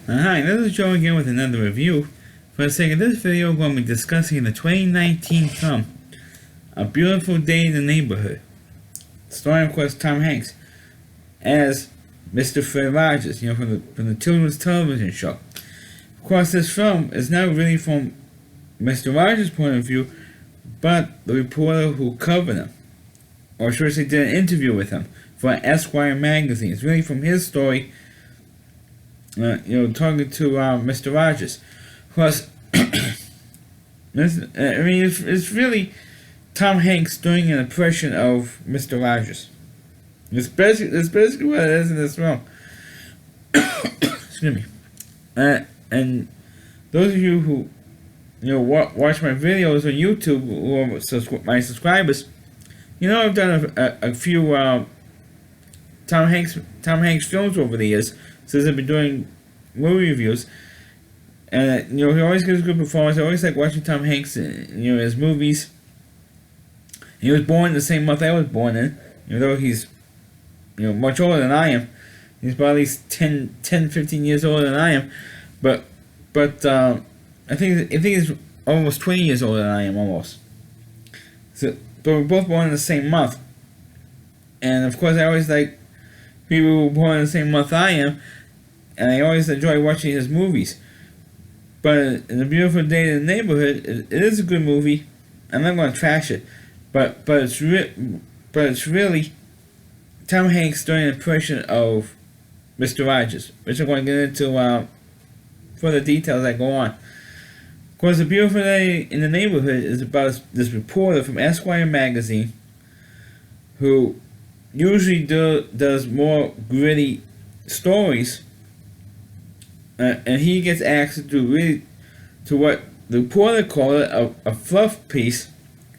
Hi, this is Joe again with another review. For the sake of this video, we're going to be discussing the 2019 film, A Beautiful Day in the Neighborhood. Starring, of course, Tom Hanks as Mr. Fred Rogers, from the children's television show. Of course, this film is not really from Mr. Rogers' point of view, but the reporter who covered him, or should I say did an interview with him for Esquire magazine. It's really from his story, talking to Mr. Rogers. Of course, it's really Tom Hanks doing an impression of Mr. Rogers. It's basically what it is in this film. Excuse me. And those of you who watch my videos on YouTube, or my subscribers, I've done a few Tom Hanks films over the years since I've been doing movie reviews. And he always gives a good performance. I always like watching Tom Hanks in his movies. He was born the same month I was born in, even though he's much older than I am. He's about at least 10, 15 years older than I am. But I think he's almost 20 years older than I am, almost. So, but we're both born in the same month. And of course, I always like people who were born in the same month I am, and I always enjoy watching his movies. But in A Beautiful Day in the Neighborhood, it is a good movie. I'm not going to trash it, but it's really Tom Hanks doing an impression of Mr. Rogers, which I'm going to get into further details as I go on. Of course, A Beautiful Day in the Neighborhood is about this reporter from Esquire magazine who usually does more gritty stories, and he gets asked to do what the reporter called a fluff piece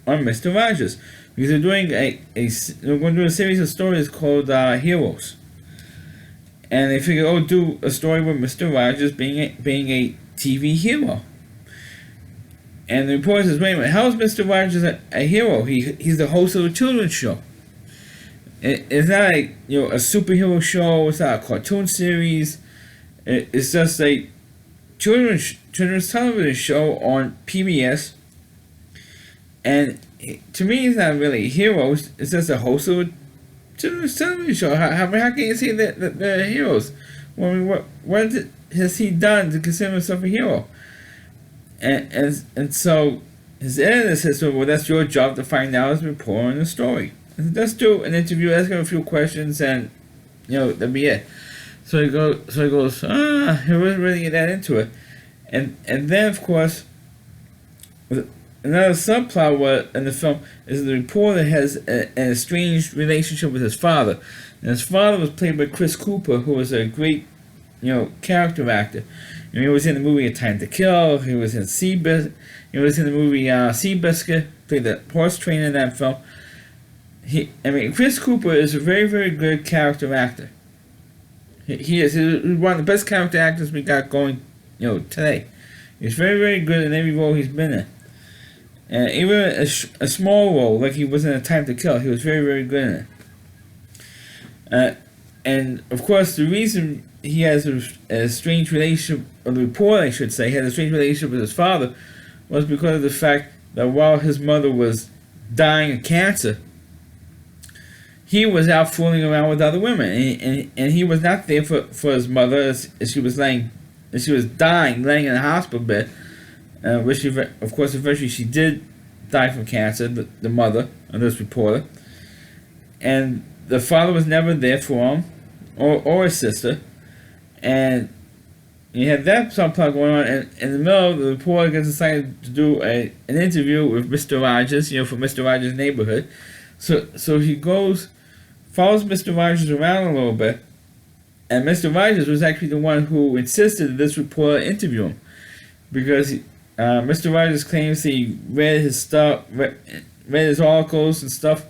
on Mr. Rogers, because they're doing they're going to do a series of stories called Heroes, and they figure, do a story with Mr. Rogers being a TV hero. And the reporter says, wait a minute, how is Mr. Rogers a hero? He's the host of a children's show. It's not a superhero show. It's not a cartoon series. It's just a children's television show on PBS. And to me, he's not really a hero. It's just a host of a children's television show. How can you say that they're heroes? Well, what has he done to consider himself a hero? And so his editor says, well, that's your job to find out as a reporter on the story. Let's do an interview, ask him a few questions, and that'll be it. So he goes, he wasn't really that into it. And then, of course, another subplot in the film is the reporter has an estranged relationship with his father. And his father was played by Chris Cooper, who was a great, character actor. He was in the movie A Time to Kill. He was in Seabiscuit. He was in the movie Seabiscuit, played the horse trainer in that film. Chris Cooper is a very, very good character actor. He is. He's one of the best character actors we got going, today. He's very, very good in every role he's been in. And even a small role, like he was in A Time to Kill, he was very, very good in it. And of course, the reason he has a strange relationship, or the reporter, I should say, had a strange relationship with his father, was because of the fact that while his mother was dying of cancer, he was out fooling around with other women, and he was not there for his mother as she was dying, laying in a hospital bed, which of course eventually she did die from cancer, the mother of this reporter, and the father was never there for him, or his sister, and you had that subplot going on, and in the middle, the reporter gets decided to do an interview with Mr. Rogers, for Mr. Rogers' Neighborhood. So he follows Mr. Rogers around a little bit, and Mr. Rogers was actually the one who insisted that this reporter interview him, because Mr. Rogers claims he read his stuff, read his articles and stuff,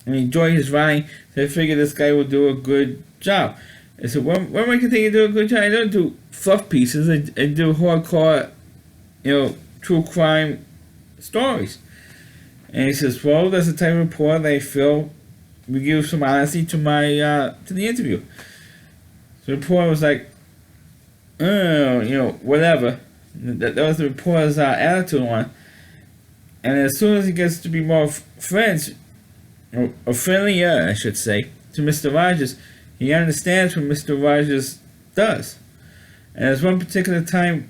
and he enjoyed his writing, so I figured this guy will do a good job. I said, when am I going to think you do a good job? I don't do fluff pieces. I do hardcore, true crime stories. And he says, well, that's the type of report that I feel will give some honesty to my to the interview. So the reporter was like, whatever. That was the reporter's attitude on it. And as soon as he gets to be more friends, or friendlier, I should say, to Mr. Rogers, he understands what Mr. Rogers does. And there's one particular time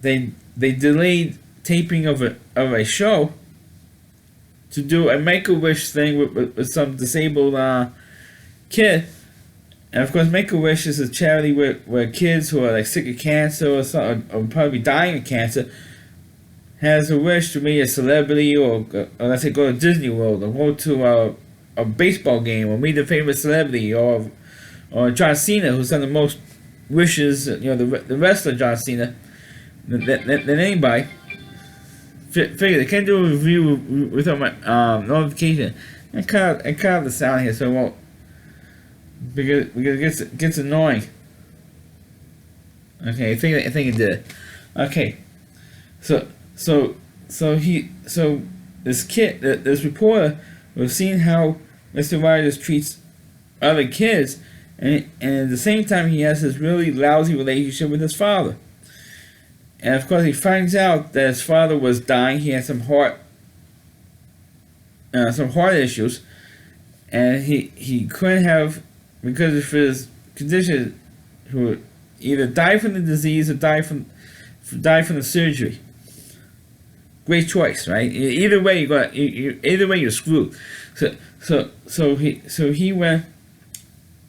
they delayed taping of a show to do a Make-A-Wish thing with some disabled kid. And of course, Make-A-Wish is a charity where kids who are like sick of cancer or probably dying of cancer has a wish to be a celebrity or let's say go to Disney World or go to a baseball game or meet a favorite celebrity or John Cena, who's done the most wishes, the wrestler John Cena than anybody. Figure they can't do a review without my notification. I cut out the sound here so it won't, because it gets annoying. Okay, I think it did. Okay, so this reporter was seeing how Mr. Rogers treats other kids, and at the same time he has this really lousy relationship with his father. And of course he finds out that his father was dying. He had some heart issues, and he couldn't have, because of his condition, who would either die from the disease or die from the surgery. Great choice, right? Either way you're screwed. So he went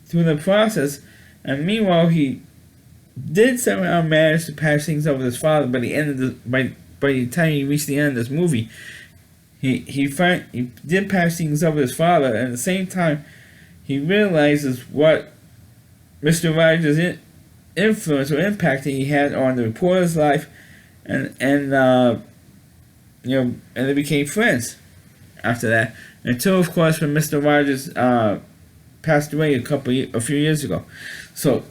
through the process, and meanwhile he did somehow manage to patch things up with his father. By the time he reached the end of this movie, he did patch things up with his father, and at the same time he realizes what Mr. Rogers' influence or impact that he had on the reporter's life, and they became friends after that. Until, of course, when Mr. Rogers passed away a few years ago. So,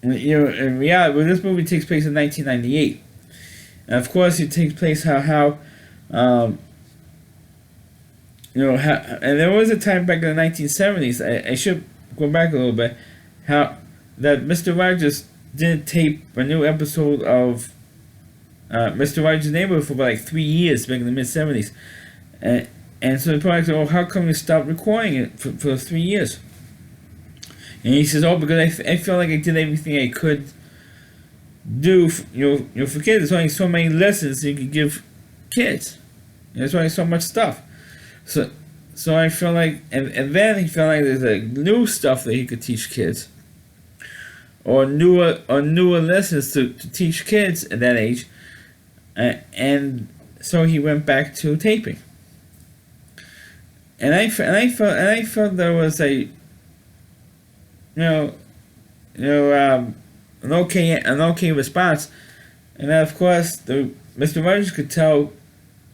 in reality, this movie takes place in 1998, and of course, it takes place how and there was a time back in the 1970s. I should go back a little bit. How that Mr. Rogers didn't tape a new episode of Mr. Rogers' Neighborhood for about like 3 years back in the mid-70s. And so the product said, how come you stopped recording it for those 3 years? And he says, because I felt like I did everything I could do for kids. There's only so many lessons you could give kids. There's only so much stuff. So I felt like, and then he felt like there's like new stuff that he could teach kids. Or newer lessons to teach kids at that age. And so he went back to taping. And I felt there was a an okay response. And then of course Mr. Rogers could tell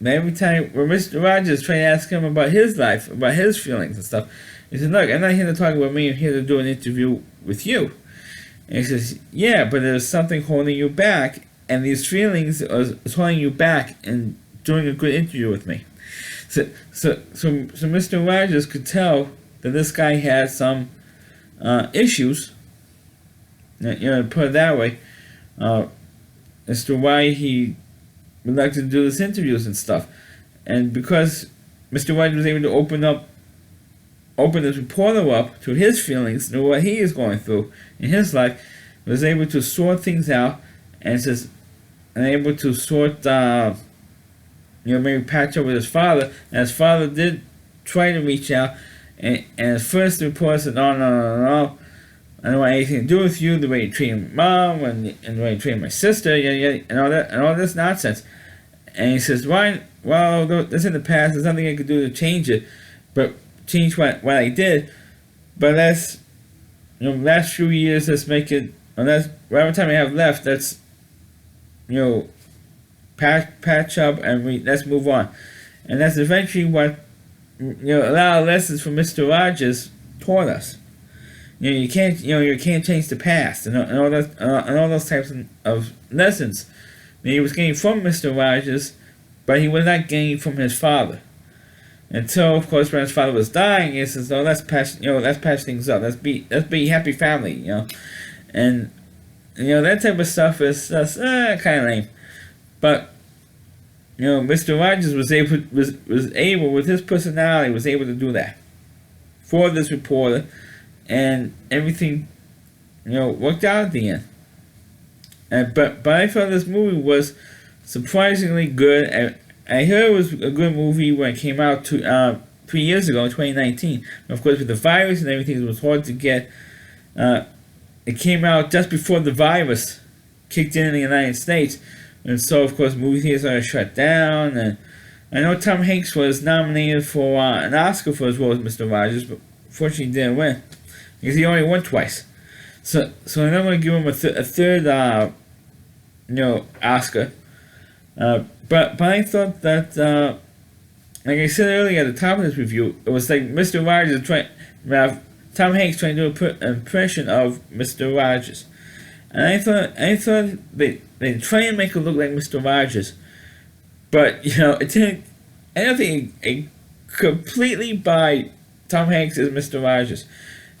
that every time when Mr. Rogers tried to ask him about his life, about his feelings and stuff, he said, look, I'm not here to talk about me, I'm here to do an interview with you. And he says, yeah, but there's something holding you back, and these feelings are holding you back in doing a good interview with me. So Mr. Rogers could tell that this guy had some issues, to put it that way, as to why he would like to do these interviews and stuff. And because Mr. Rogers was able to open this reporter up to his feelings, to what he is going through in his life, was able to sort things out, and able to sort, maybe patch up with his father. And his father did try to reach out, and at first the reporter said, no, I don't want anything to do with you, the way you treat mom, and the way you treat my sister, and all this nonsense. And he says, well, that's in the past, there's nothing I could do to change it, but change what I did. But last few years, let's make it, whatever time I have left, let's, patch up and let's move on. And that's eventually what, a lot of lessons from Mr. Rogers taught us. You can't change the past, and all those types of lessons that he was getting from Mr. Rogers, but he was not getting from his father. Until, of course, when his father was dying, he says, "Oh, let's patch things up. Let's be a happy family, And that type of stuff is just kind of lame. But Mr. Rogers was able with his personality was able to do that for this reporter, and everything worked out at the end. But I thought this movie was surprisingly good. I heard it was a good movie when it came out 3 years ago in 2019. Of course, with the virus and everything, it was hard to get. It came out just before the virus kicked in the United States, and so of course movie theaters are shut down. And I know Tom Hanks was nominated for an Oscar for his role as Mr. Rogers, but fortunately he didn't win because he only won twice. So they're not going to give him a third Oscar. But I thought that, like I said earlier at the top of this review, it was like Mr. Rogers Tom Hanks trying to do an impression of Mr. Rogers, and I thought they try and make it look like Mr. Rogers, but it didn't. I don't think it completely buy Tom Hanks as Mr. Rogers.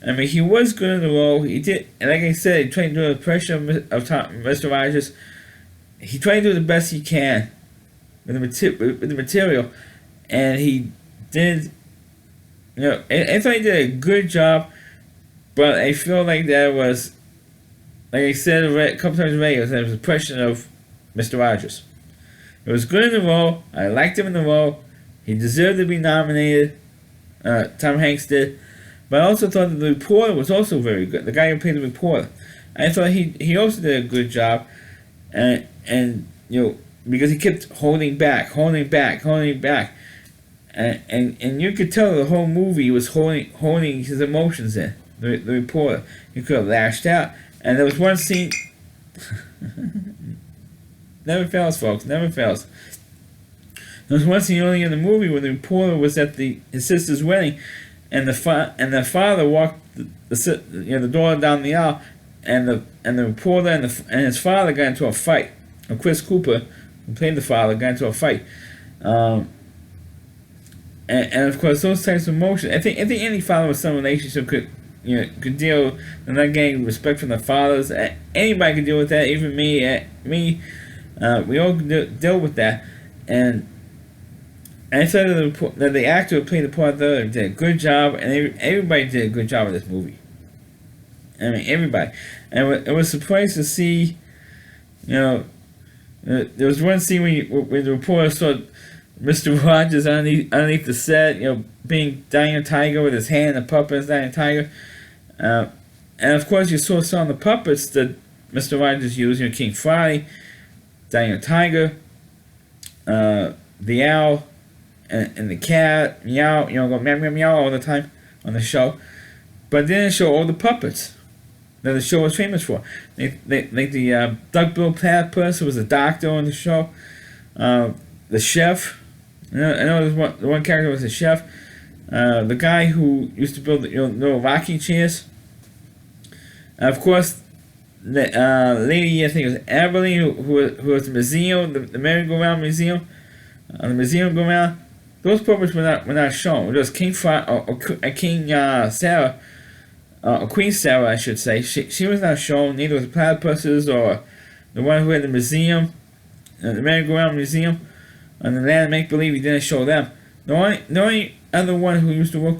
I mean, he was good in the role. He did, and like I said, he tried to do an impression of Mr. Rogers. He tried to do the best he can with the material, and he did. I thought he did a good job, but I feel like that was, like I said a couple times already, it was an impression of Mr. Rogers. It was good in the role. I liked him in the role. He deserved to be nominated. Tom Hanks did. But I also thought that the reporter was also very good. The guy who played the reporter. I thought he also did a good job. And because he kept holding back. And you could tell the whole movie was holding his emotions in. The reporter. He could have lashed out. And there was one scene. Never fails, folks. Never fails. There was one scene early in the movie where the reporter was at his sister's wedding, and the father walked the daughter down the aisle, and the reporter and his father got into a fight. And Chris Cooper, who played the father, got into a fight. And of course, those types of emotions. I think any father with some relationship could deal with not getting respect from the fathers. Anybody could deal with that. Even me. We all deal with that. And I thought that the actor who played the part there did a good job, and everybody did a good job of this movie. I mean, everybody. And it was surprised to see. There was one scene when the reporter saw Mr. Rogers underneath the set, being Daniel Tiger with his hand in the puppet as Daniel Tiger. And of course, you saw some of the puppets that Mr. Rogers used, King Friday, Daniel Tiger, the owl, and the cat, meow, go meow, meow, meow all the time on the show. But they didn't show all the puppets that the show was famous for. Like the duck-billed platypus, who was a doctor on the show, the chef. I know the one character was a chef. The guy who used to build the rocking chairs. Of course, the lady, I think it was Evelyn, who was the museum, the merry-go-round museum, the museum go-round. Those puppets were not shown. It was King Sarah, or Queen Sarah, I should say. She was not shown. Neither was the platypuses or the one who had the museum, the merry-go-round museum. On the Land of Make Believe, he didn't show them. The only other one who used to work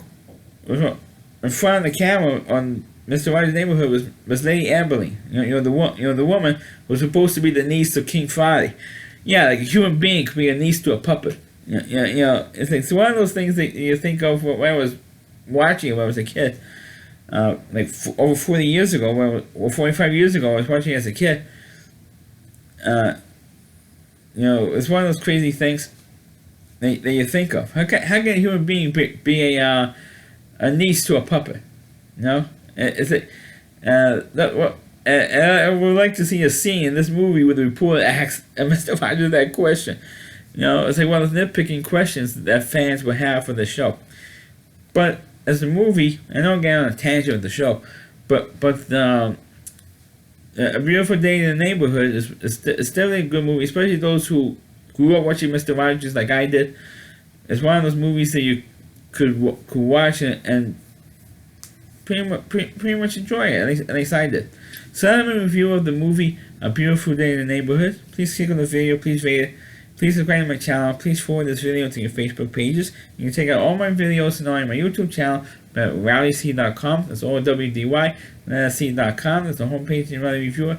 in front of the camera on Mr. Rogers' Neighborhood was Lady Eberly. The woman who was supposed to be the niece of King Friday. Yeah, like a human being could be a niece to a puppet. It's one of those things that you think of when I was watching when I was a kid. Over 40 years ago, or 45 years ago, I was watching as a kid. It's one of those crazy things that you think of. How can a human being be a niece to a puppet? It's like I would like to see a scene in this movie where the reporter asks Mr. Rogers that question. It's like one of those nitpicking questions that fans would have for the show. But as a movie, I don't get on a tangent of the show, but A Beautiful Day in the Neighborhood is definitely a good movie, especially those who grew up watching Mr. Rogers like I did. It's one of those movies that you could watch and pretty much enjoy it. At least I did. Send them a review of the movie A Beautiful Day in the Neighborhood. Please click on the video. Please rate it. Please subscribe to my channel. Please forward this video to your Facebook pages. You can check out all my videos and on my YouTube channel at rallyc.com. That's OWDY. C.com. That's the homepage of the Rally Reviewer.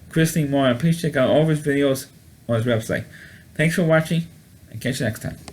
Chris Lee Moore. Please check out all of his videos on his website. Thanks for watching, and catch you next time.